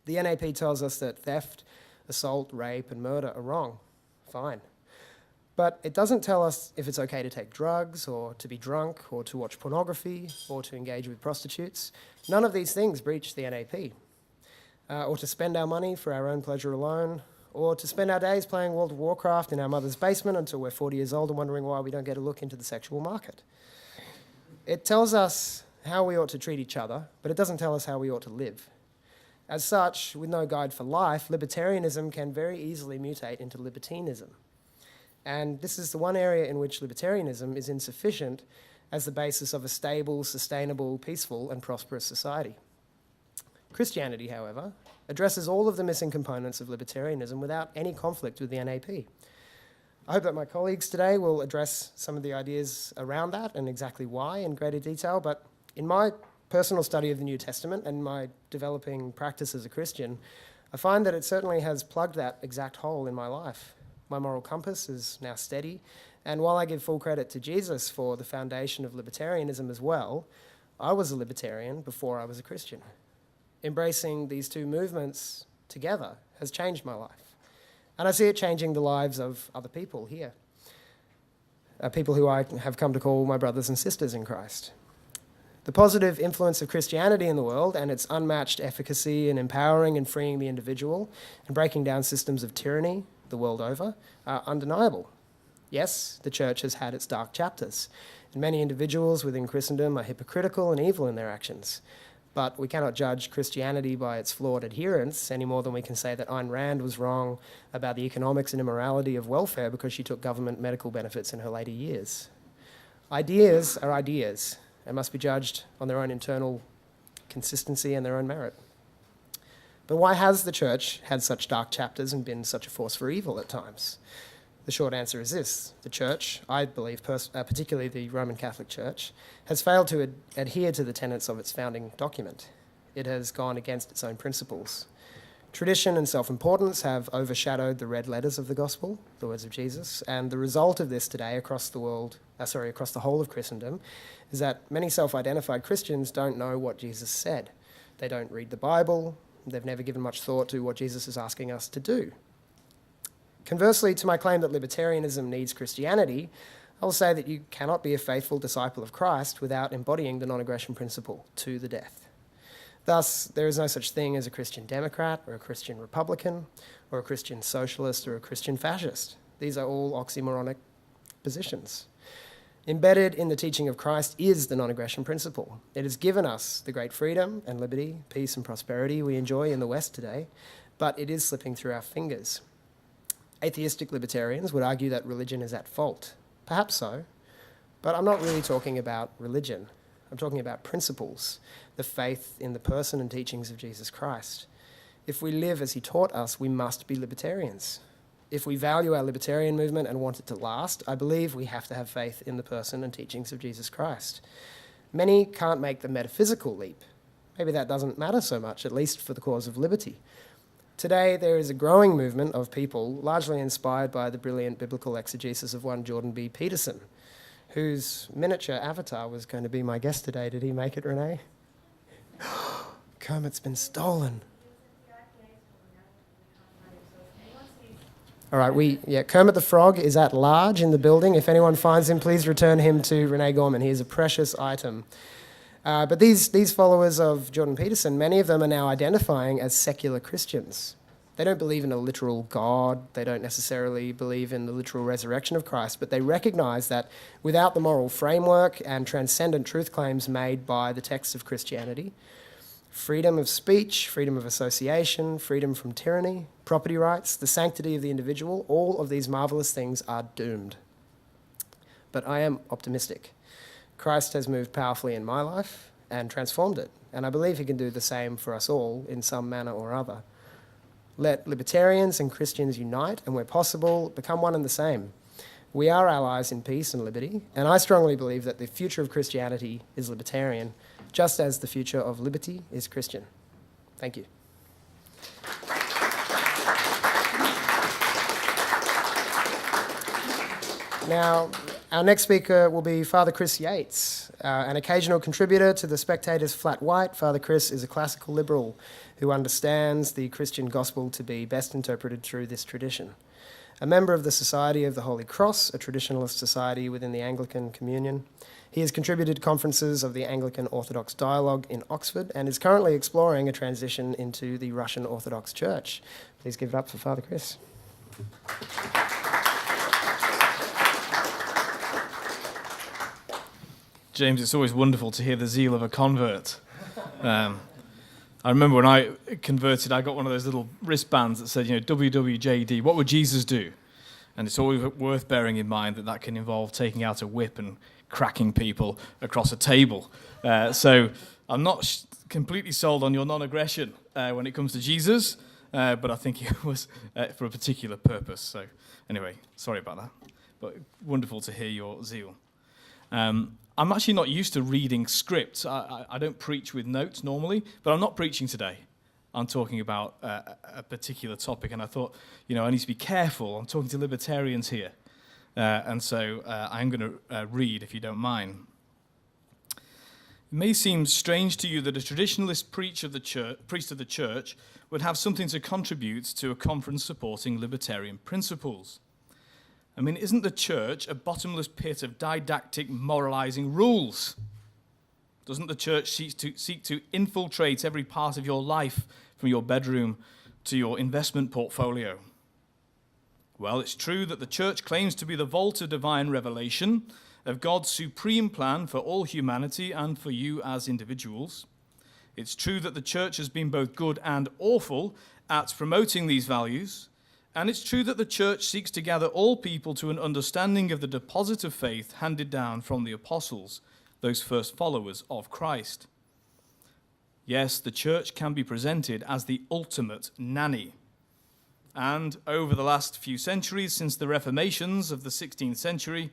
The NAP tells us that theft, assault, rape and murder are wrong. Fine. But it doesn't tell us if it's okay to take drugs or to be drunk or to watch pornography or to engage with prostitutes. None of these things breach the NAP. Or to spend our money for our own pleasure alone, or to spend our days playing World of Warcraft in our mother's basement until we're 40 years old and wondering why we don't get a look into the sexual market. It tells us how we ought to treat each other, but it doesn't tell us how we ought to live. As such, with no guide for life, libertarianism can very easily mutate into libertinism. And this is the one area in which libertarianism is insufficient as the basis of a stable, sustainable, peaceful and prosperous society. Christianity, however, addresses all of the missing components of libertarianism without any conflict with the NAP. I hope that my colleagues today will address some of the ideas around that and exactly why in greater detail, but in my personal study of the New Testament and my developing practice as a Christian, I find that it certainly has plugged that exact hole in my life. My moral compass is now steady, and while I give full credit to Jesus for the foundation of libertarianism as well, I was a libertarian before I was a Christian. Embracing these two movements together has changed my life. And I see it changing the lives of other people here, people who I have come to call my brothers and sisters in Christ. The positive influence of Christianity in the world and its unmatched efficacy in empowering and freeing the individual and breaking down systems of tyranny the world over are undeniable. Yes, the church has had its dark chapters, and many individuals within Christendom are hypocritical and evil in their actions. But we cannot judge Christianity by its flawed adherents any more than we can say that Ayn Rand was wrong about the economics and immorality of welfare because she took government medical benefits in her later years. Ideas are ideas and must be judged on their own internal consistency and their own merit. But why has the church had such dark chapters and been such a force for evil at times? The short answer is this. The church, I believe, particularly the Roman Catholic Church, has failed to adhere to the tenets of its founding document. It has gone against its own principles. Tradition and self-importance have overshadowed the red letters of the gospel, the words of Jesus, and the result of this today across the whole of Christendom, is that many self-identified Christians don't know what Jesus said. They don't read the Bible. They've never given much thought to what Jesus is asking us to do. Conversely, to my claim that libertarianism needs Christianity, I will say that you cannot be a faithful disciple of Christ without embodying the non-aggression principle to the death. Thus, there is no such thing as a Christian Democrat or a Christian Republican or a Christian Socialist or a Christian Fascist. These are all oxymoronic positions. Embedded in the teaching of Christ is the non-aggression principle. It has given us the great freedom and liberty, peace and prosperity we enjoy in the West today, but it is slipping through our fingers. Atheistic libertarians would argue that religion is at fault. Perhaps so, but I'm not really talking about religion. I'm talking about principles, the faith in the person and teachings of Jesus Christ. If we live as he taught us, we must be libertarians. If we value our libertarian movement and want it to last, I believe we have to have faith in the person and teachings of Jesus Christ. Many can't make the metaphysical leap. Maybe that doesn't matter so much, at least for the cause of liberty. Today, there is a growing movement of people, largely inspired by the brilliant biblical exegesis of one Jordan B. Peterson, whose miniature avatar was going to be my guest today. Did he make it, Renee? Kermit's been stolen. All right, Kermit the Frog is at large in the building. If anyone finds him, please return him to Renee Gorman. He is a precious item. But these followers of Jordan Peterson, many of them are now identifying as secular Christians. They don't believe in a literal God. They don't necessarily believe in the literal resurrection of Christ, but they recognize that without the moral framework and transcendent truth claims made by the texts of Christianity, freedom of speech, freedom of association, freedom from tyranny, property rights, the sanctity of the individual, all of these marvelous things are doomed. But I am optimistic. Christ has moved powerfully in my life and transformed it, and I believe he can do the same for us all in some manner or other. Let libertarians and Christians unite, and where possible, become one and the same. We are allies in peace and liberty, and I strongly believe that the future of Christianity is libertarian, just as the future of liberty is Christian. Thank you. Now, Our next speaker will be Father Chris Yates, an occasional contributor to the Spectator's Flat White. Father Chris is a classical liberal who understands the Christian gospel to be best interpreted through this tradition. A member of the Society of the Holy Cross, a traditionalist society within the Anglican Communion, he has contributed to conferences of the Anglican Orthodox Dialogue in Oxford and is currently exploring a transition into the Russian Orthodox Church. Please give it up for Father Chris. James, it's always wonderful to hear the zeal of a convert. I remember when I converted, I got one of those little wristbands that said, WWJD, what would Jesus do? And it's always worth bearing in mind that can involve taking out a whip and cracking people across a table. So I'm not completely sold on your non-aggression when it comes to Jesus, but I think it was for a particular purpose. So anyway, sorry about that. But wonderful to hear your zeal. I'm actually not used to reading scripts. I don't preach with notes normally, but I'm not preaching today. I'm talking about a particular topic, and I thought, I need to be careful. I'm talking to libertarians here. And so I'm going to read, if you don't mind. It may seem strange to you that a traditionalist priest of the church would have something to contribute to a conference supporting libertarian principles. I mean, isn't the church a bottomless pit of didactic, moralizing rules? Doesn't the church seek to infiltrate every part of your life, from your bedroom to your investment portfolio? Well, it's true that the church claims to be the vault of divine revelation, of God's supreme plan for all humanity and for you as individuals. It's true that the church has been both good and awful at promoting these values. And it's true that the church seeks to gather all people to an understanding of the deposit of faith handed down from the apostles, those first followers of Christ. Yes, the church can be presented as the ultimate nanny. And over the last few centuries, since the Reformations of the 16th century,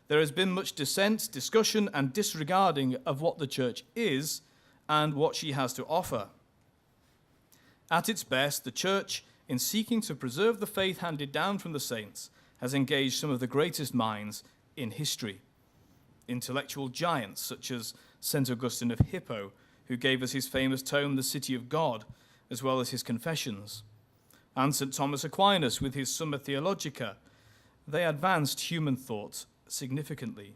there has been much dissent, discussion, and disregarding of what the church is and what she has to offer. At its best, the church, in seeking to preserve the faith handed down from the saints, has engaged some of the greatest minds in history. Intellectual giants such as St. Augustine of Hippo, who gave us his famous tome, The City of God, as well as his Confessions, and St. Thomas Aquinas with his Summa Theologica. They advanced human thought significantly.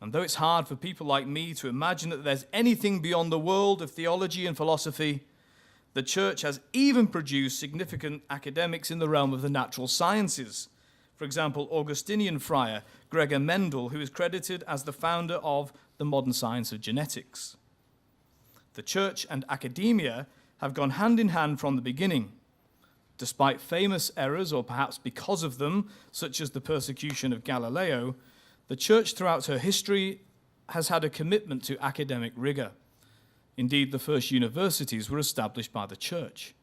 And though it's hard for people like me to imagine that there's anything beyond the world of theology and philosophy, the church has even produced significant academics in the realm of the natural sciences. For example, Augustinian friar Gregor Mendel, who is credited as the founder of the modern science of genetics. The church and academia have gone hand in hand from the beginning. Despite famous errors, or perhaps because of them, such as the persecution of Galileo, the church throughout her history has had a commitment to academic rigor. Indeed, the first universities were established by the church.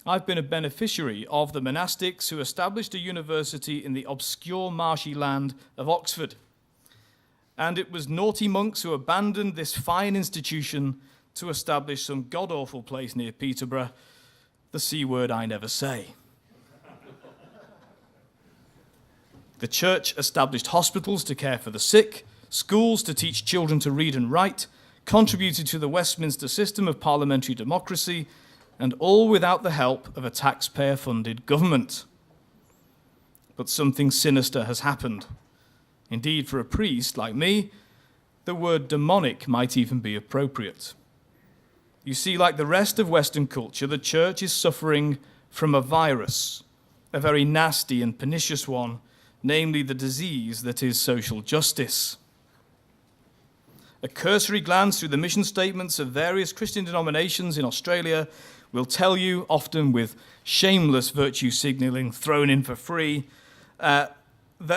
I've been a beneficiary of the monastics who established a university in the obscure marshy land of Oxford. And it was naughty monks who abandoned this fine institution to establish some god-awful place near Peterborough, the C word I never say. The church established hospitals to care for the sick, schools to teach children to read and write, contributed to the Westminster system of parliamentary democracy, and all without the help of a taxpayer-funded government. But something sinister has happened. Indeed, for a priest like me, the word demonic might even be appropriate. You see, like the rest of Western culture, the church is suffering from a virus, a very nasty and pernicious one, namely the disease that is social justice. A cursory glance through the mission statements of various Christian denominations in Australia will tell you, often with shameless virtue signalling thrown in for free, that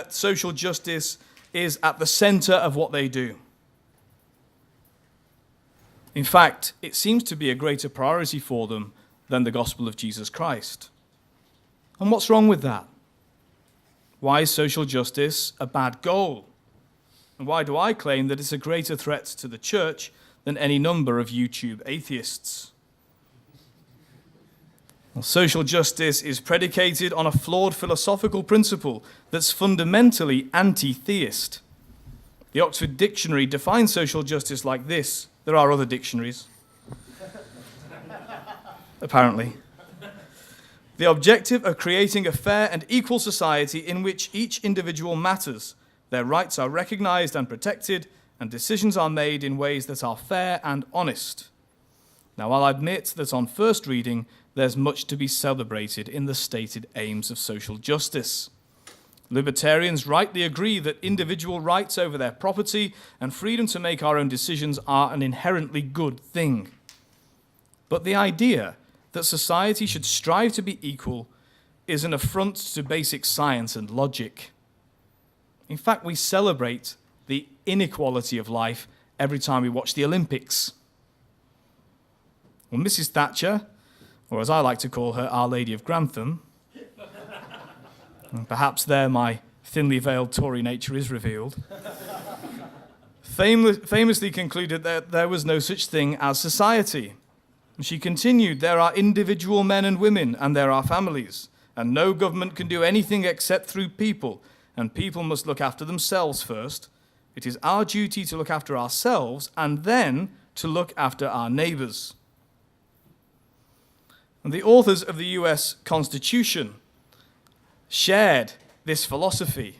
social justice is at the center of what they do. In fact, it seems to be a greater priority for them than the gospel of Jesus Christ. And what's wrong with that? Why is social justice a bad goal? And why do I claim that it's a greater threat to the church than any number of YouTube atheists? Well, social justice is predicated on a flawed philosophical principle that's fundamentally anti-theist. The Oxford Dictionary defines social justice like this. There are other dictionaries, apparently. The objective of creating a fair and equal society in which each individual matters, their rights are recognized and protected, and decisions are made in ways that are fair and honest. Now, I'll admit that on first reading, there's much to be celebrated in the stated aims of social justice. Libertarians rightly agree that individual rights over their property and freedom to make our own decisions are an inherently good thing. But the idea that society should strive to be equal is an affront to basic science and logic. In fact, we celebrate the inequality of life every time we watch the Olympics. Well, Mrs. Thatcher, or as I like to call her, Our Lady of Grantham, and perhaps there my thinly veiled Tory nature is revealed, famously concluded that there was no such thing as society. She continued, there are individual men and women, and there are families, and no government can do anything except through people, and people must look after themselves first. It is our duty to look after ourselves, and then to look after our neighbours. And the authors of the US Constitution shared this philosophy.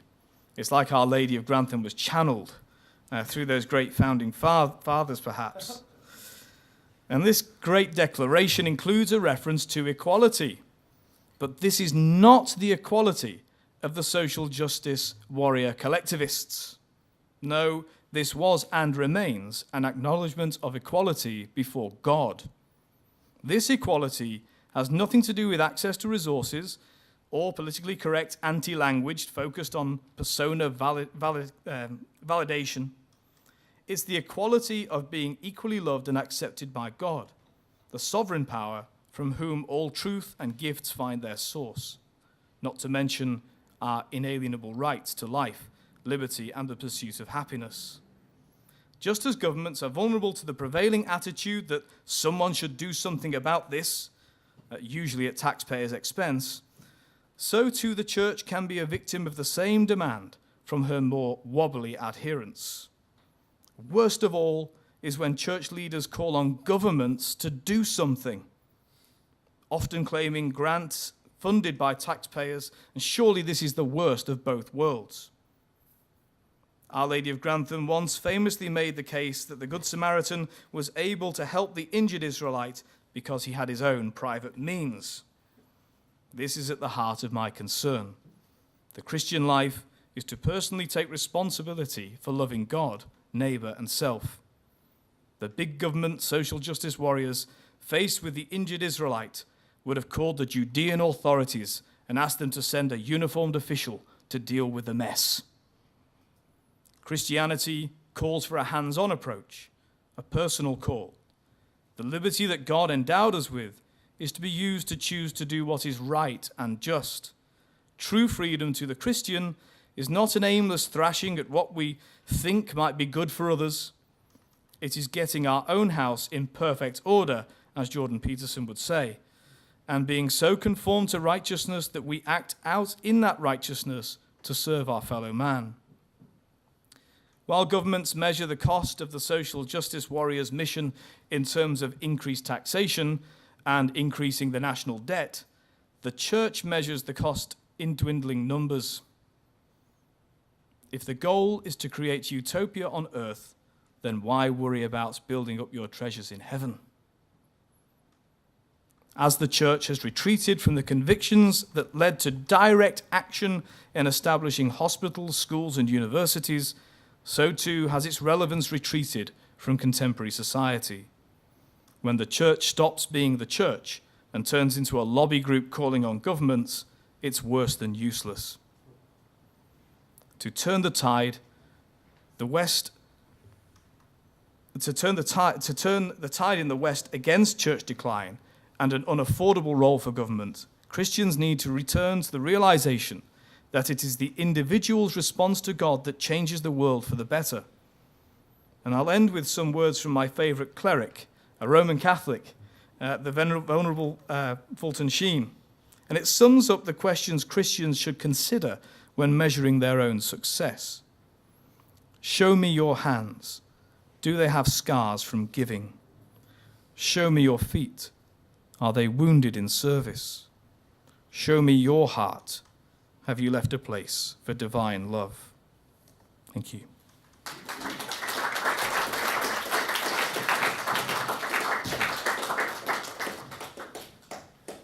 It's like Our Lady of Grantham was channeled through those great founding fathers, perhaps. And this great declaration includes a reference to equality. But this is not the equality of the social justice warrior collectivists. No, this was and remains an acknowledgement of equality before God. This equality has nothing to do with access to resources or politically correct anti-language focused on persona validation. It's the equality of being equally loved and accepted by God, the sovereign power from whom all truth and gifts find their source, not to mention our inalienable rights to life, liberty, and the pursuit of happiness. Just as governments are vulnerable to the prevailing attitude that someone should do something about this, usually at taxpayers' expense, so too the church can be a victim of the same demand from her more wobbly adherents. Worst of all is when church leaders call on governments to do something, often claiming grants funded by taxpayers, and surely this is the worst of both worlds. Our Lady of Grantham once famously made the case that the Good Samaritan was able to help the injured Israelite because he had his own private means. This is at the heart of my concern. The Christian life is to personally take responsibility for loving God, neighbour, and self. The big government social justice warriors, faced with the injured Israelite, would have called the Judean authorities and asked them to send a uniformed official to deal with the mess. Christianity calls for a hands-on approach, a personal call. The liberty that God endowed us with is to be used to choose to do what is right and just. True freedom to the Christian is not an aimless thrashing at what we think might be good for others. It is getting our own house in perfect order, as Jordan Peterson would say, and being so conformed to righteousness that we act out in that righteousness to serve our fellow man. While governments measure the cost of the social justice warriors' mission in terms of increased taxation and increasing the national debt, the church measures the cost in dwindling numbers. If the goal is to create utopia on earth, then why worry about building up your treasures in heaven? As the church has retreated from the convictions that led to direct action in establishing hospitals, schools, and universities, so too has its relevance retreated from contemporary society. When the church stops being the church and turns into a lobby group calling on governments, it's worse than useless. To turn the tide in the West against church decline and an unaffordable role for government, Christians need to return to the realization that it is the individual's response to God that changes the world for the better. And I'll end with some words from my favorite cleric, a Roman Catholic, the Venerable Fulton Sheen. And it sums up the questions Christians should consider when measuring their own success. Show me your hands. Do they have scars from giving? Show me your feet. Are they wounded in service? Show me your heart. Have you left a place for divine love? Thank you.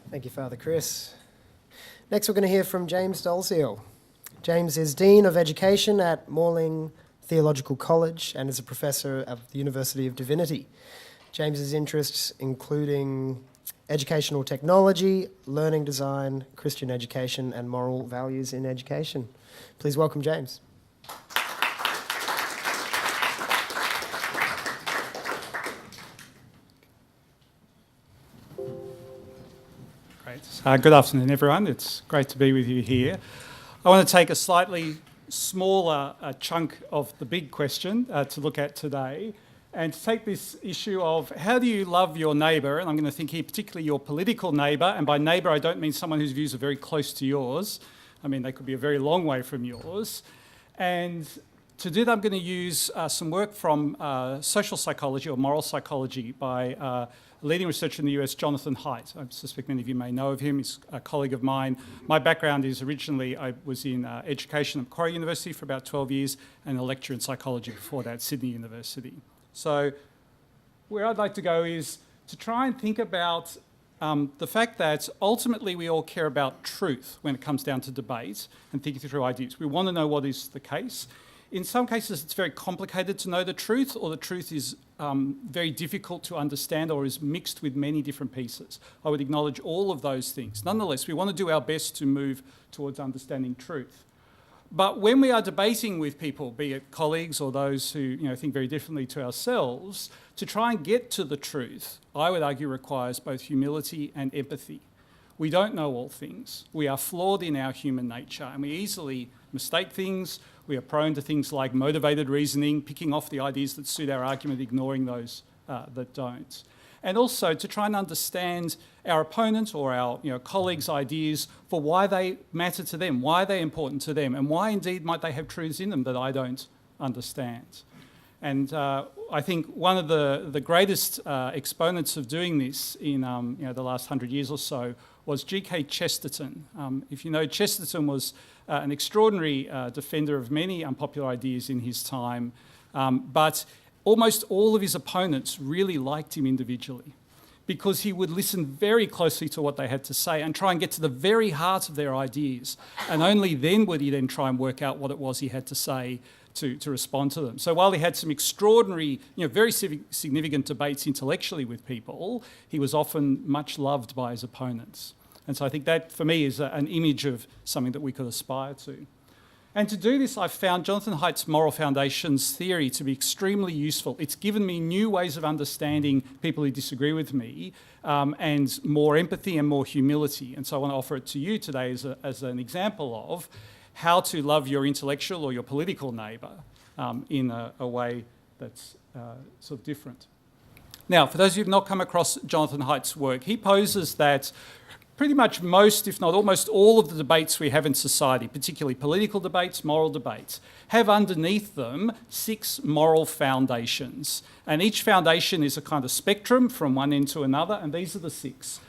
Thank you, Father Chris. Next, we're going to hear from James Dolezal. James is Dean of Education at Morling Theological College and is a professor at the University of Divinity. James's interests including educational technology, learning design, Christian education, and moral values in education. Please welcome James. Great. Good afternoon, everyone. It's great to be with you here. I want to take a slightly smaller chunk of the big question to look at today, and to take this issue of how do you love your neighbour, and I'm going to think here particularly your political neighbour, and by neighbour I don't mean someone whose views are very close to yours. I mean they could be a very long way from yours. And to do that I'm going to use some work from social psychology or moral psychology by a leading researcher in the US, Jonathan Haidt. I suspect many of you may know of him. He's a colleague of mine. My background is originally I was in education at Macquarie University for about 12 years and a lecturer in psychology before that at Sydney University. So where I'd like to go is to try and think about the fact that ultimately we all care about truth when it comes down to debate and thinking through ideas. We want to know what is the case. In some cases it's very complicated to know the truth, or the truth is very difficult to understand or is mixed with many different pieces. I would acknowledge all of those things. Nonetheless, we want to do our best to move towards understanding truth. But when we are debating with people, be it colleagues or those who think very differently to ourselves, to try and get to the truth, I would argue requires both humility and empathy. We don't know all things. We are flawed in our human nature and we easily mistake things. We are prone to things like motivated reasoning, picking off the ideas that suit our argument, ignoring those that don't. And also to try and understand our opponent or our colleagues' ideas for why they matter to them, why they're important to them, and why indeed might they have truths in them that I don't understand. And I think one of the greatest exponents of doing this in the last 100 years or so was G.K. Chesterton. If you know, Chesterton was an extraordinary defender of many unpopular ideas in his time, but almost all of his opponents really liked him individually because he would listen very closely to what they had to say and try and get to the very heart of their ideas. And only then would he then try and work out what it was he had to say to respond to them. So while he had some extraordinary, very significant debates intellectually with people, he was often much loved by his opponents. And so I think that, for me, is an image of something that we could aspire to. And to do this, I've found Jonathan Haidt's moral foundations theory to be extremely useful. It's given me new ways of understanding people who disagree with me and more empathy and more humility. And so I want to offer it to you today as an example of how to love your intellectual or your political neighbour in a way that's sort of different. Now, for those of you who have not come across Jonathan Haidt's work, he poses that pretty much most, if not almost all of the debates we have in society, particularly political debates, moral debates, have underneath them 6 moral foundations. And each foundation is a kind of spectrum from one end to another, and these are the 6.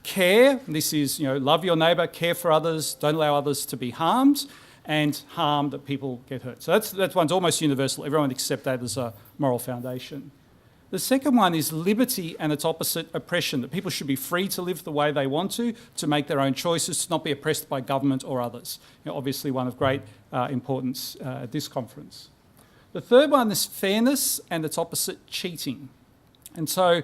Care, this is, love your neighbour, care for others, don't allow others to be harmed, and harm that people get hurt. So that one's almost universal. Everyone would accept that as a moral foundation. The second one is liberty and its opposite, oppression, that people should be free to live the way they want to make their own choices, to not be oppressed by government or others. Obviously one of great importance at this conference. The third one is fairness and its opposite, cheating. And so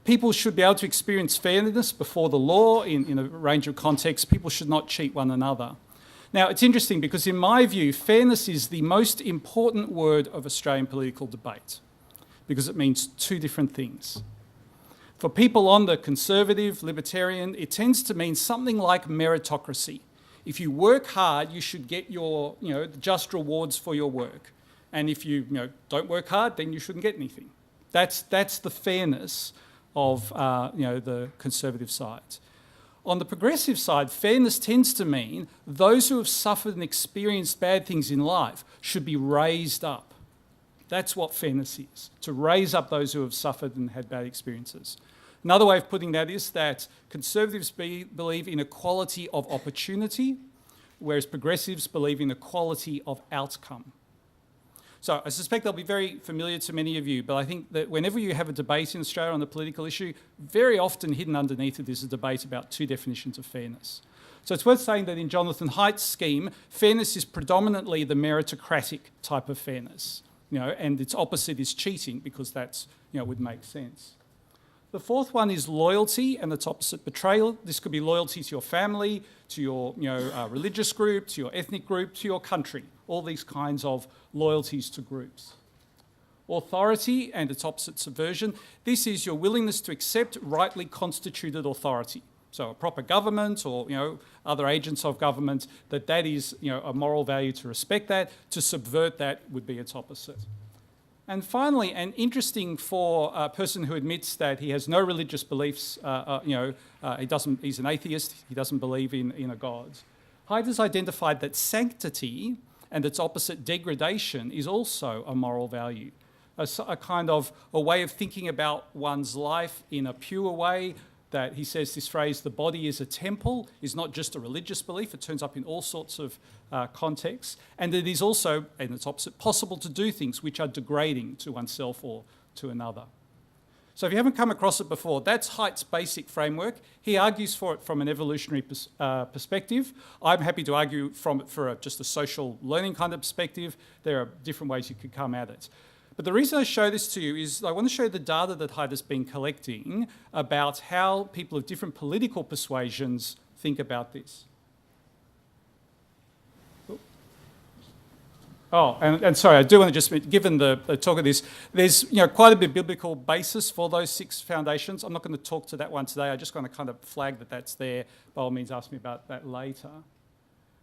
people should be able to experience fairness before the law in a range of contexts. People should not cheat one another. Now, it's interesting because in my view, fairness is the most important word of Australian political debate, because it means 2 different things. For people on the conservative, libertarian, it tends to mean something like meritocracy. If you work hard, you should get your, just rewards for your work. And if you, don't work hard, then you shouldn't get anything. That's the fairness of the conservative side. On the progressive side, fairness tends to mean those who have suffered and experienced bad things in life should be raised up. That's what fairness is, to raise up those who have suffered and had bad experiences. Another way of putting that is that conservatives believe in equality of opportunity, whereas progressives believe in equality of outcome. So I suspect they'll be very familiar to many of you, but I think that whenever you have a debate in Australia on the political issue, very often hidden underneath it is a debate about two definitions of fairness. So it's worth saying that in Jonathan Haidt's scheme, fairness is predominantly the meritocratic type of fairness, and its opposite is cheating, because that's, would make sense. The fourth one is loyalty, and its opposite, betrayal. This could be loyalty to your family, to your religious group, to your ethnic group, to your country. All these kinds of loyalties to groups. Authority, and its opposite, subversion. This is your willingness to accept rightly constituted authority. So a proper government or other agents of government, that is a moral value to respect that. To subvert that would be its opposite. And finally, and interesting for a person who admits that he has no religious beliefs, he's an atheist, he doesn't believe in a God. Haidt has identified that sanctity and its opposite, degradation, is also a moral value. A kind of a way of thinking about one's life in a pure way, that he says this phrase, the body is a temple, is not just a religious belief. It turns up in all sorts of contexts. And it is also, and its opposite, possible to do things which are degrading to oneself or to another. So if you haven't come across it before, that's Haidt's basic framework. He argues for it from an evolutionary perspective. I'm happy to argue from it for just a social learning kind of perspective. There are different ways you could come at it. But the reason I show this to you is I want to show the data that Haidt has been collecting about how people of different political persuasions think about this. Oh, and sorry, I do want to just, given the talk of this, there's quite a bit of biblical basis for those 6 foundations. I'm not going to talk to that one today. I just want to kind of flag that that's there. By all means, ask me about that later.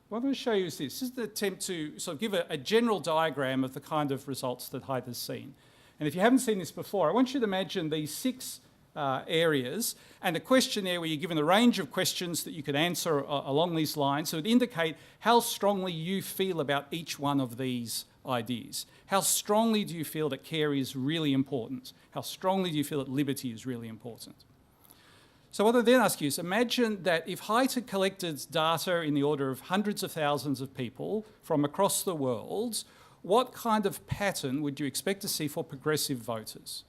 What I'm going to show you is this. This is the attempt to sort of give a general diagram of the kind of results that Haidt has seen. And if you haven't seen this before, I want you to imagine these 6 areas and a questionnaire where you're given a range of questions that you could answer along these lines. So it would indicate how strongly you feel about each one of these ideas. How strongly do you feel that care is really important? How strongly do you feel that liberty is really important? So what I then ask you is, imagine that if Haidt had collected data in the order of hundreds of thousands of people from across the world, what kind of pattern would you expect to see for progressive voters?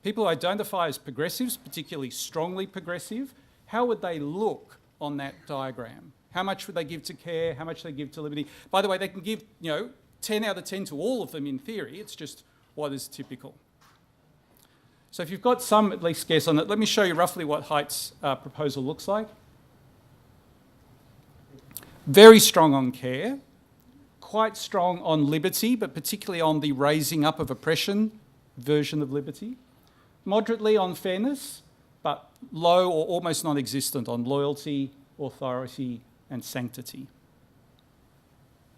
People who identify as progressives, particularly strongly progressive, how would they look on that diagram? How much would they give to care? How much would they give to liberty? By the way, they can give 10 out of 10 to all of them in theory. It's just what is typical. So if you've got some at least guess on it, let me show you roughly what Haidt's proposal looks like. Very strong on care, quite strong on liberty, but particularly on the raising up of oppression version of liberty. Moderately on fairness, but low or almost non-existent on loyalty, authority, and sanctity.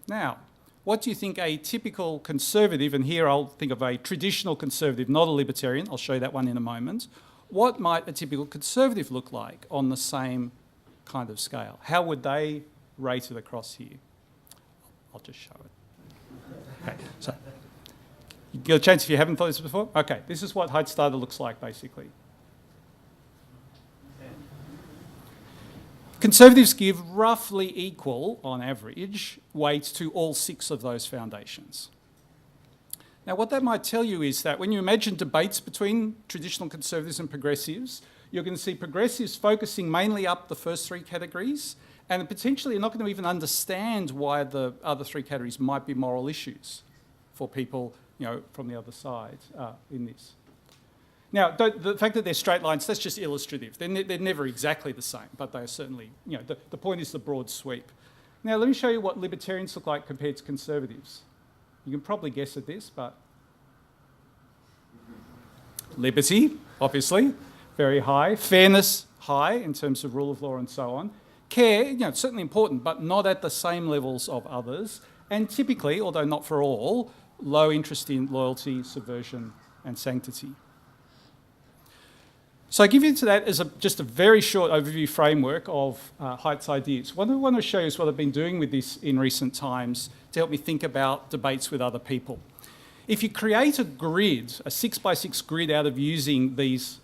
Now, what do you think a typical conservative, and here I'll think of a traditional conservative, not a libertarian, I'll show you that one in a moment. What might a typical conservative look like on the same kind of scale? How would they rate it across here? I'll just show it. Okay, so you get a chance if you haven't thought this before? Okay, this is what Haidt's data looks like basically. Conservatives give roughly equal, on average, weight to all 6 of those foundations. Now, what that might tell you is that when you imagine debates between traditional conservatives and progressives, you're going to see progressives focusing mainly up the first 3 categories, and potentially you're not going to even understand why the other 3 categories might be moral issues for people, from the other side in this. Now, the fact that they're straight lines, that's just illustrative. They're never exactly the same, but they are certainly, the point is the broad sweep. Now, let me show you what libertarians look like compared to conservatives. You can probably guess at this, but liberty, obviously, very high. Fairness, high in terms of rule of law and so on. Care, it's certainly important, but not at the same levels of others. And typically, although not for all, low interest in loyalty, subversion, and sanctity. So I give you to that as just a very short overview framework of Haidt's ideas. What I want to show you is what I've been doing with this in recent times to help me think about debates with other people. If you create a grid, a 6x6 grid out of using these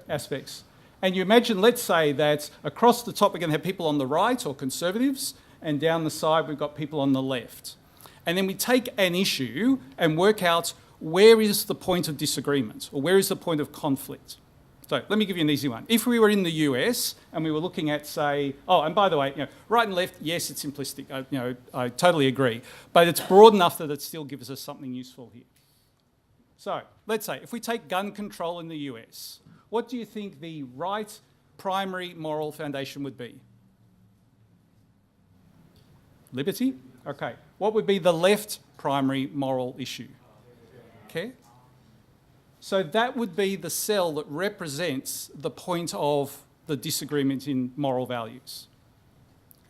aspects, and you imagine, let's say that across the top we're going to have people on the right or conservatives, and down the side we've got people on the left. And then we take an issue and work out where is the point of disagreement or where is the point of conflict. So let me give you an easy one. If we were in the US and we were looking at, say, oh, and by the way, right and left, yes, it's simplistic. I totally agree. But it's broad enough that it still gives us something useful here. So let's say if we take gun control in the US, what do you think the right primary moral foundation would be? Liberty? Okay. What would be the left primary moral issue? Care? So that would be the cell that represents the point of the disagreement in moral values.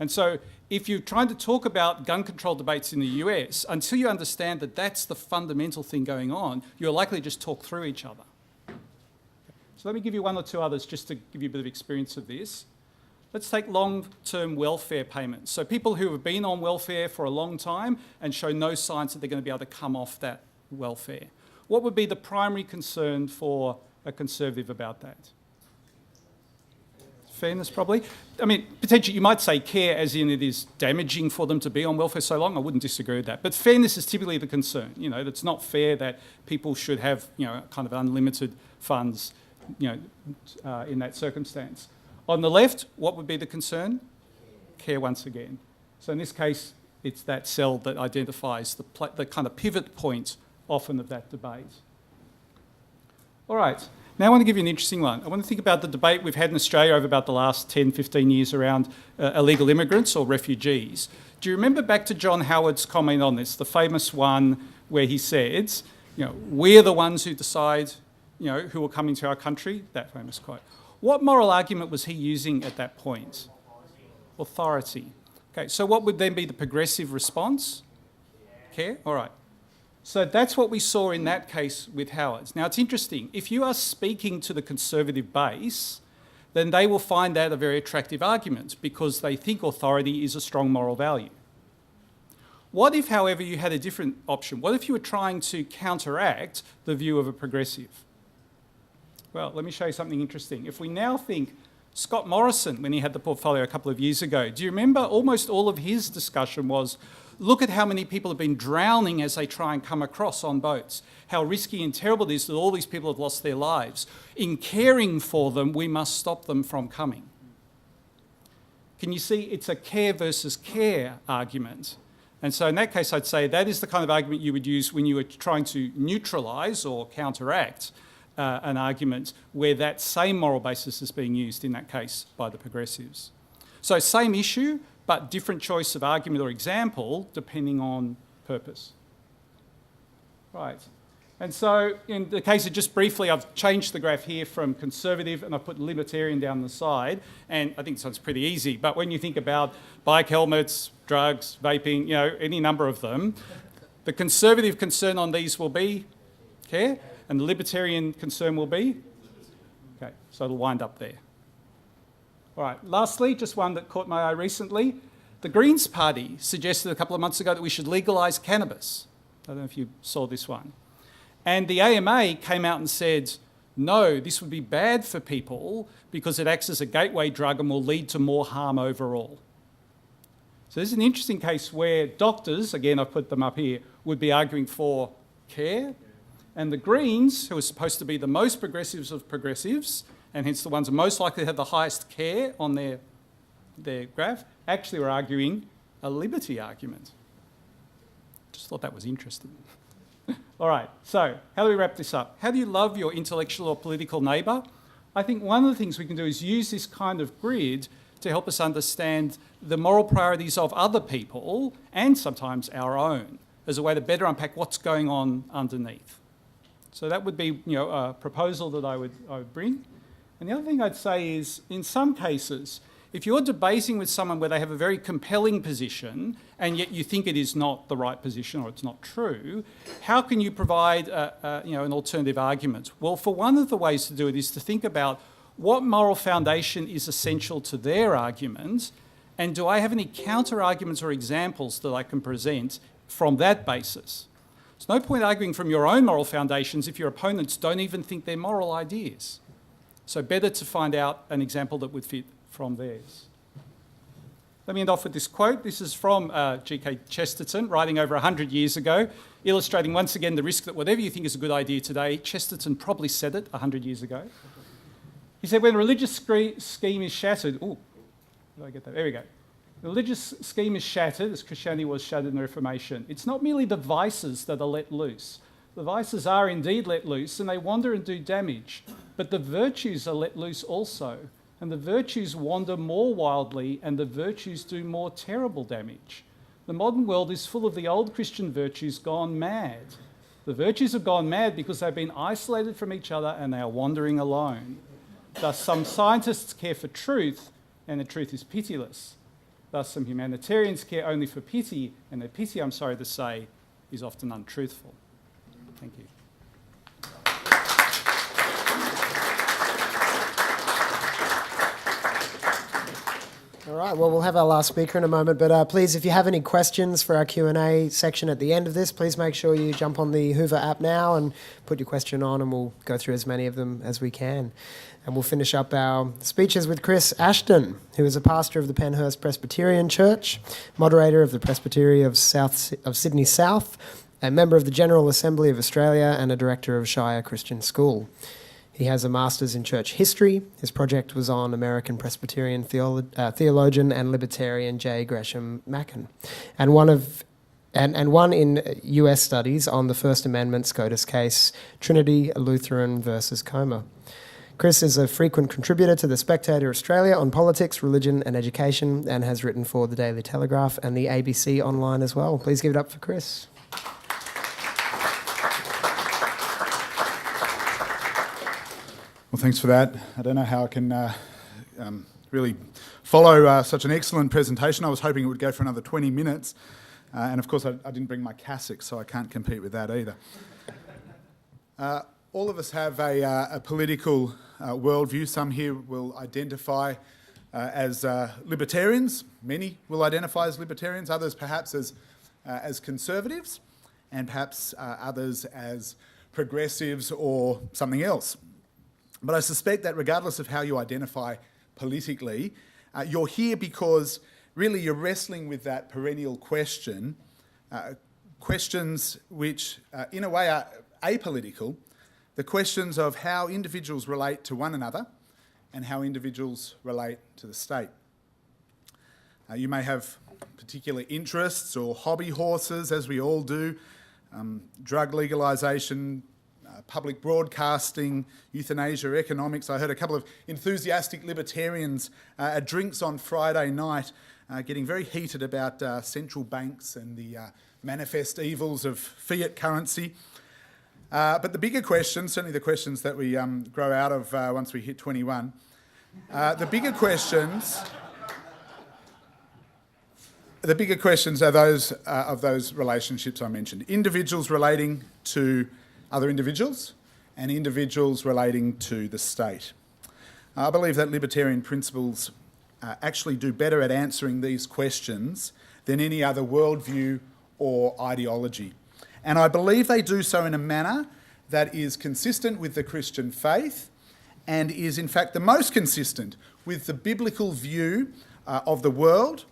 And so if you're trying to talk about gun control debates in the US, until you understand that that's the fundamental thing going on, you're likely to just talk through each other. So let me give you one or two others just to give you a bit of experience of this. Let's take long-term welfare payments. So people who have been on welfare for a long time and show no signs that they're going to be able to come off that welfare. What would be the primary concern for a conservative about that? Fairness, probably. I mean, potentially you might say care as in it is damaging for them to be on welfare so long. I wouldn't disagree with that. But fairness is typically the concern. It's not fair that people should have, kind of unlimited funds, in that circumstance. On the left, what would be the concern? Care once again. So in this case, it's that cell that identifies the kind of pivot point often of that debate. All right, now I want to give you an interesting one. I want to think about the debate we've had in Australia over about the last 10, 15 years around illegal immigrants or refugees. Do you remember back to John Howard's comment on this, the famous one where he said, we're the ones who decide, who will come into our country? That famous quote. What moral argument was he using at that point? Authority. Okay, so what would then be the progressive response? Care? All right. So that's what we saw in that case with Howard's. Now, it's interesting. If you are speaking to the conservative base, then they will find that a very attractive argument because they think authority is a strong moral value. What if, however, you had a different option? What if you were trying to counteract the view of a progressive? Well, let me show you something interesting. If we now think Scott Morrison, when he had the portfolio a couple of years ago, do you remember almost all of his discussion was, look at how many people have been drowning as they try and come across on boats, how risky and terrible it is that all these people have lost their lives. In caring for them, we must stop them from coming. Can you see it's a care versus care argument? And so in that case, I'd say that is the kind of argument you would use when you were trying to neutralise or counteract an argument where that same moral basis is being used in that case by the progressives. So same issue, but different choice of argument or example depending on purpose. Right. And so in the case of just briefly, I've changed the graph here from conservative and I've put libertarian down the side. And I think this one's pretty easy. But when you think about bike helmets, drugs, vaping, any number of them, the conservative concern on these will be care. And the libertarian concern will be? Okay, so it'll wind up there. All right, lastly, just one that caught my eye recently. The Greens Party suggested a couple of months ago that we should legalise cannabis. I don't know if you saw this one. And the AMA came out and said, no, this would be bad for people because it acts as a gateway drug and will lead to more harm overall. So this is an interesting case where doctors, again, I've put them up here, would be arguing for care. And the Greens, who are supposed to be the most progressives of progressives, and hence the ones most likely to have the highest care on their graph, actually were arguing a liberty argument. Just thought that was interesting. All right, so how do we wrap this up? How do you love your intellectual or political neighbour? I think one of the things we can do is use this kind of grid to help us understand the moral priorities of other people and sometimes our own as a way to better unpack what's going on underneath. So that would be, a proposal that I would bring. And the other thing I'd say is, in some cases, if you're debating with someone where they have a very compelling position and yet you think it is not the right position or it's not true, how can you provide an alternative argument? Well, for one of the ways to do it is to think about what moral foundation is essential to their argument, and do I have any counter-arguments or examples that I can present from that basis? There's no point arguing from your own moral foundations if your opponents don't even think they're moral ideas. So better to find out an example that would fit from theirs. Let me end off with this quote. This is from G.K. Chesterton, writing over 100 years ago, illustrating once again the risk that whatever you think is a good idea today, Chesterton probably said it 100 years ago. He said, when a religious scheme is shattered... Ooh, did I get that? There we go. The religious scheme is shattered, as Christianity was shattered in the Reformation. It's not merely the vices that are let loose. The vices are indeed let loose, and they wander and do damage. But the virtues are let loose also, and the virtues wander more wildly, and the virtues do more terrible damage. The modern world is full of the old Christian virtues gone mad. The virtues have gone mad because they've been isolated from each other and they are wandering alone. Thus, some scientists care for truth, and the truth is pitiless. Thus, some humanitarians care only for pity, and their pity, I'm sorry to say, is often untruthful. Thank you. All right, well, we'll have our last speaker in a moment, but please, if you have any questions for our Q&A section at the end of this, please make sure you jump on the Hoover app now and put your question on, and we'll go through as many of them as we can. And we'll finish up our speeches with Chris Ashton, who is a pastor of the Penshurst Presbyterian Church, moderator of the Presbytery of Sydney South, a member of the General Assembly of Australia, and a director of Shire Christian School. He has a master's in church history. His project was on American Presbyterian theologian and libertarian Gresham Machen, and one in US studies on the First Amendment SCOTUS case, Trinity Lutheran versus Coma. Chris is a frequent contributor to the Spectator Australia on politics, religion and education, and has written for the Daily Telegraph and the ABC online as well. Please give it up for Chris. Well, thanks for that. I don't know how I can really follow such an excellent presentation. I was hoping it would go for another 20 minutes. And of course, I didn't bring my cassock, so I can't compete with that either. All of us have a political worldview. Some here will identify as libertarians. Many will identify as libertarians. Others perhaps as conservatives, and perhaps others as progressives or something else. But I suspect that regardless of how you identify politically, you're here because really you're wrestling with that perennial question, questions which in a way are apolitical, the questions of how individuals relate to one another and how individuals relate to the state. You may have particular interests or hobby horses, as we all do, drug legalisation, public broadcasting, euthanasia, economics. I heard a couple of enthusiastic libertarians at drinks on Friday night getting very heated about central banks and the manifest evils of fiat currency. But the bigger questions, certainly the questions that we grow out of once we hit 21, the bigger questions are those of those relationships I mentioned. Individuals relating to other individuals and individuals relating to the state. I believe that libertarian principles actually do better at answering these questions than any other worldview or ideology. And I believe they do so in a manner that is consistent with the Christian faith and is in fact the most consistent with the biblical view of the world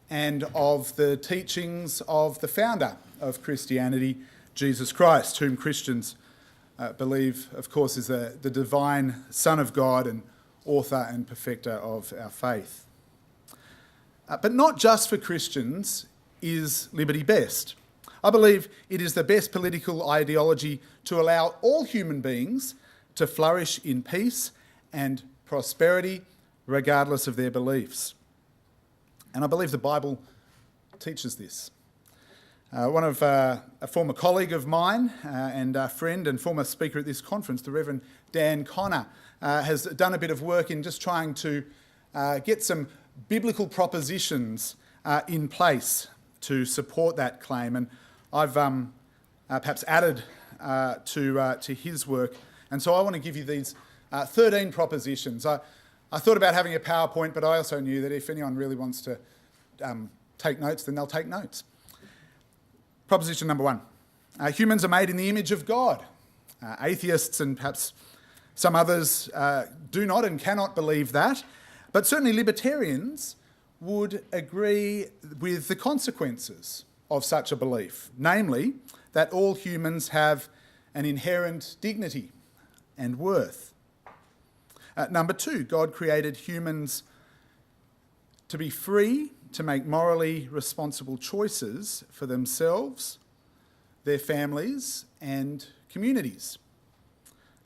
and of the teachings of the founder of Christianity, Jesus Christ, whom Christians believe, of course, is the divine Son of God and author and perfecter of our faith. But not just for Christians is liberty best. I believe it is the best political ideology to allow all human beings to flourish in peace and prosperity regardless of their beliefs. And I believe the Bible teaches this. One of a former colleague of mine and a friend and former speaker at this conference, the Reverend Dan Connor, has done a bit of work in just trying to get some biblical propositions in place to support that claim, and I've perhaps added to his work, and so I want to give you these 13 propositions. I thought about having a PowerPoint, but I also knew that if anyone really wants to take notes, then they'll take notes. Proposition number 1. Humans are made in the image of God. Atheists and perhaps some others do not and cannot believe that, but certainly libertarians would agree with the consequences of such a belief, namely that all humans have an inherent dignity and worth. Number 2, God created humans to be free to make morally responsible choices for themselves, their families and communities.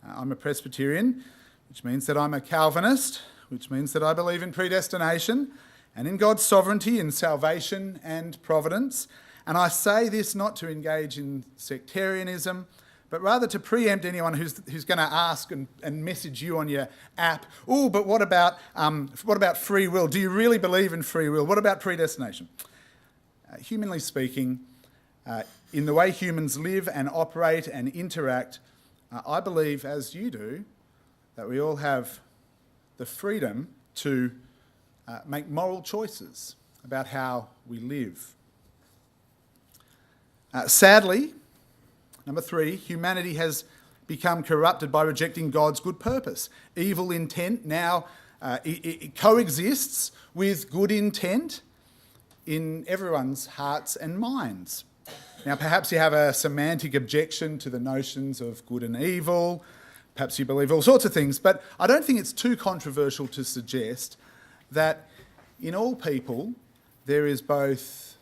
I'm a Presbyterian, which means that I'm a Calvinist, which means that I believe in predestination and in God's sovereignty in salvation and providence. And I say this not to engage in sectarianism, but rather to preempt anyone who's going to ask and message you on your app, oh, but what about free will? Do you really believe in free will? What about predestination? Humanly speaking, in the way humans live and operate and interact, I believe, as you do, that we all have the freedom to make moral choices about how we live. Sadly, number 3, humanity has become corrupted by rejecting God's good purpose. Evil intent now it coexists with good intent in everyone's hearts and minds. Now, perhaps you have a semantic objection to the notions of good and evil. Perhaps you believe all sorts of things, but I don't think it's too controversial to suggest that in all people there is both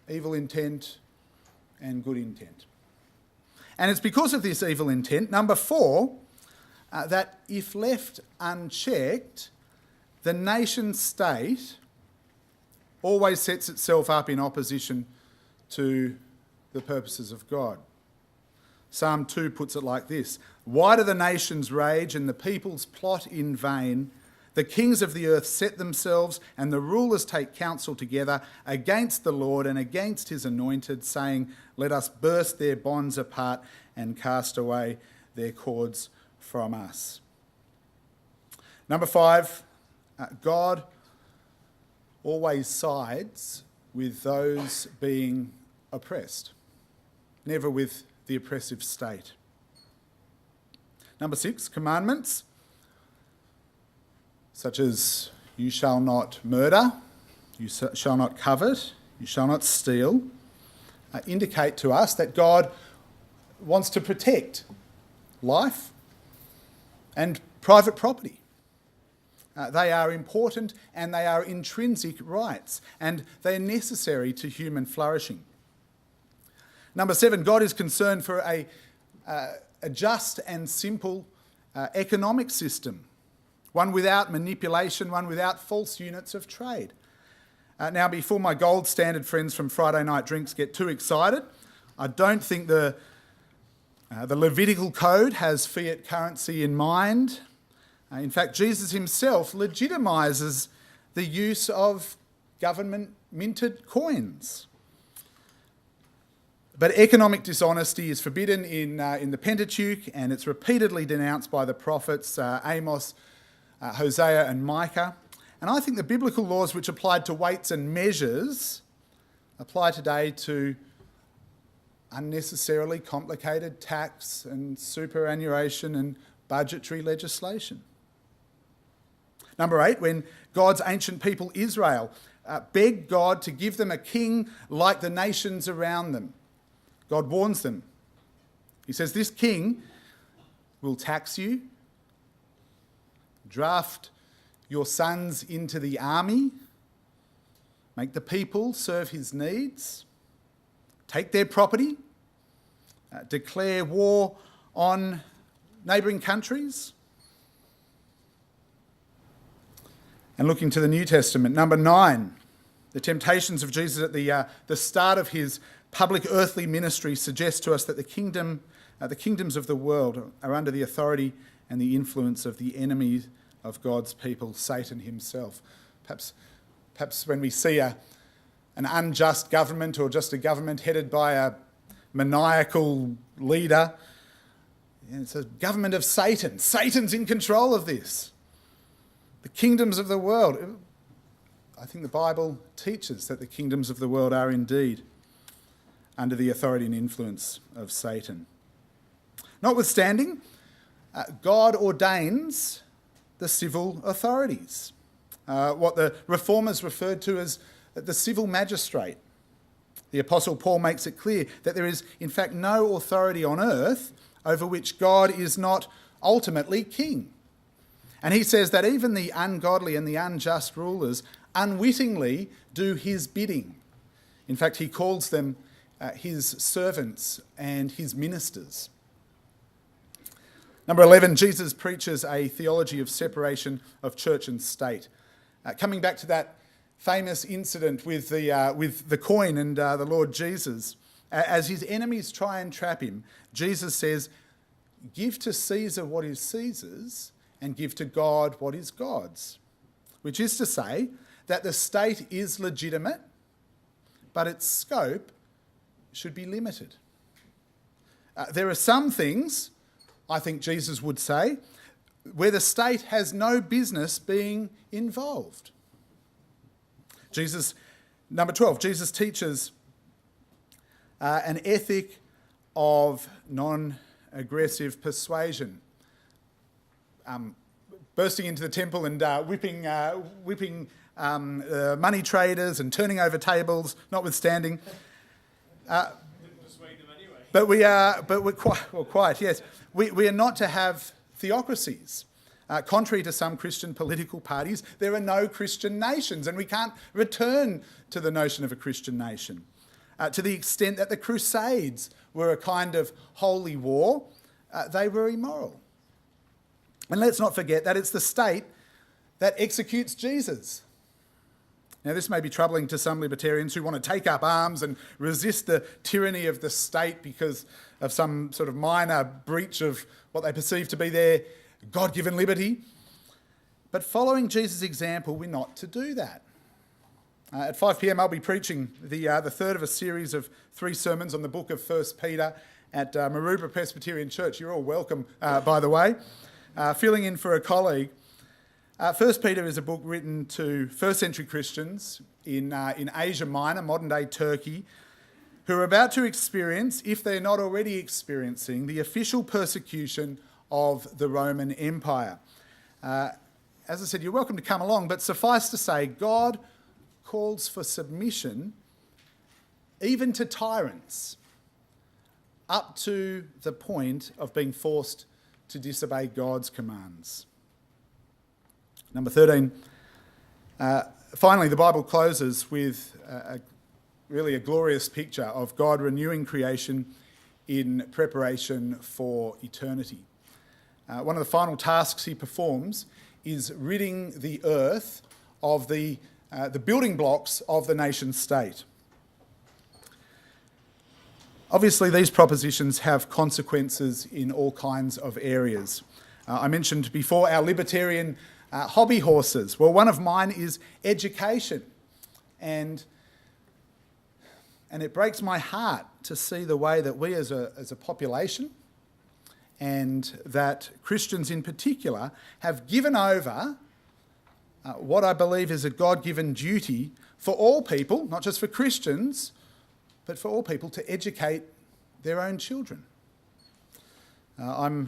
evil intent and good intent. And it's because of this evil intent, number 4, that if left unchecked, the nation state always sets itself up in opposition to the purposes of God. Psalm 2 puts it like this: "Why do the nations rage and the peoples plot in vain? The kings of the earth set themselves and the rulers take counsel together against the Lord and against his anointed, saying, let us burst their bonds apart and cast away their cords from us." Number 5, God always sides with those being oppressed, never with the oppressive state. Number 6, commandments such as you shall not murder, you shall not covet, you shall not steal, indicate to us that God wants to protect life and private property. They are important and they are intrinsic rights, and they are necessary to human flourishing. Number 7, God is concerned for a just and simple economic system, one without manipulation, one without false units of trade. Now, before my gold standard friends from Friday night drinks get too excited, I don't think the Levitical code has fiat currency in mind. In fact, Jesus himself legitimises the use of government-minted coins. But economic dishonesty is forbidden in the Pentateuch, and it's repeatedly denounced by the prophets Amos, Hosea and Micah. And I think the biblical laws which applied to weights and measures apply today to unnecessarily complicated tax and superannuation and budgetary legislation. Number 8, when God's ancient people Israel begged God to give them a king like the nations around them, God warns them. He says, this king will tax you, draft your sons into the army, make the people serve his needs, take their property, declare war on neighbouring countries. And looking to the New Testament, number 9, the temptations of Jesus at the start of his public earthly ministry suggest to us that the kingdoms of the world are under the authority and the influence of the enemy of God's people, Satan himself. Perhaps Perhaps when we see an unjust government or just a government headed by a maniacal leader, it's a government of Satan. Satan's in control of this. The kingdoms of the world. I think the Bible teaches that the kingdoms of the world are indeed under the authority and influence of Satan. Notwithstanding, God ordains the civil authorities, what the Reformers referred to as the civil magistrate. The Apostle Paul makes it clear that there is, in fact, no authority on earth over which God is not ultimately king. And he says that even the ungodly and the unjust rulers unwittingly do his bidding. In fact, he calls them his servants and his ministers. Number 11, Jesus preaches a theology of separation of church and state. Coming back to that famous incident with the coin and the Lord Jesus, as his enemies try and trap him, Jesus says, "Give to Caesar what is Caesar's and give to God what is God's," which is to say that the state is legitimate, but its scope should be limited. There are some things, I think Jesus would say, where the state has no business being involved. Number 12, Jesus teaches an ethic of non-aggressive persuasion. Bursting into the temple and whipping money traders and turning over tables, notwithstanding. But we're quite, yes. We are not to have theocracies. Contrary to some Christian political parties, there are no Christian nations, and we can't return to the notion of a Christian nation. To the extent that the Crusades were a kind of holy war, they were immoral. And let's not forget that it's the state that executes Jesus. Now, this may be troubling to some libertarians who want to take up arms and resist the tyranny of the state because of some sort of minor breach of what they perceive to be their God-given liberty. But following Jesus' example, we're not to do that. At 5 p.m, I'll be preaching the third of a series of 3 sermons on the book of First Peter at Maroubra Presbyterian Church. You're all welcome, by the way. Filling in for a colleague. First Peter is a book written to first-century Christians in Asia Minor, modern-day Turkey, who are about to experience, if they're not already experiencing, the official persecution of the Roman Empire. As I said, you're welcome to come along, but suffice to say, God calls for submission even to tyrants, up to the point of being forced to disobey God's commands. Number 13, finally, the Bible closes with really a glorious picture of God renewing creation in preparation for eternity. One of the final tasks he performs is ridding the earth of the building blocks of the nation state. Obviously, these propositions have consequences in all kinds of areas. I mentioned before our libertarian hobby horses. Well, one of mine is education. And it breaks my heart to see the way that we as a population, and that Christians in particular, have given over what I believe is a God-given duty for all people, not just for Christians, but for all people to educate their own children. The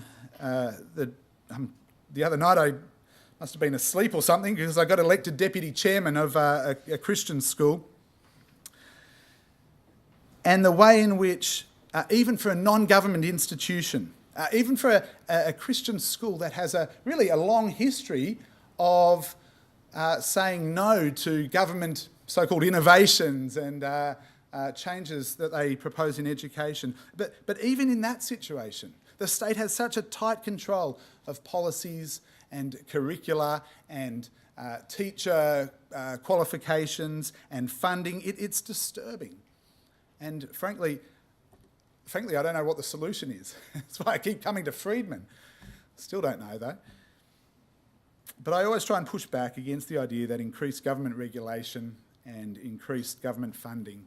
other night I must have been asleep or something because I got elected deputy chairman of a Christian school. And the way in which, even for a non-government institution, even for a Christian school that has really a long history of saying no to government so-called innovations and changes that they propose in education. But even in that situation, the state has such a tight control of policies and curricula and teacher qualifications and funding. It's disturbing. And frankly, I don't know what the solution is. That's why I keep coming to Friedman. Still don't know, though. But I always try and push back against the idea that increased government regulation and increased government funding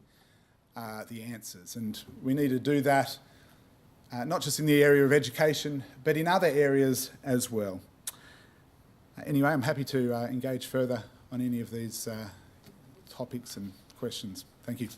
are the answers. And we need to do that not just in the area of education, but in other areas as well. Anyway, I'm happy to engage further on any of these topics and questions. Thank you.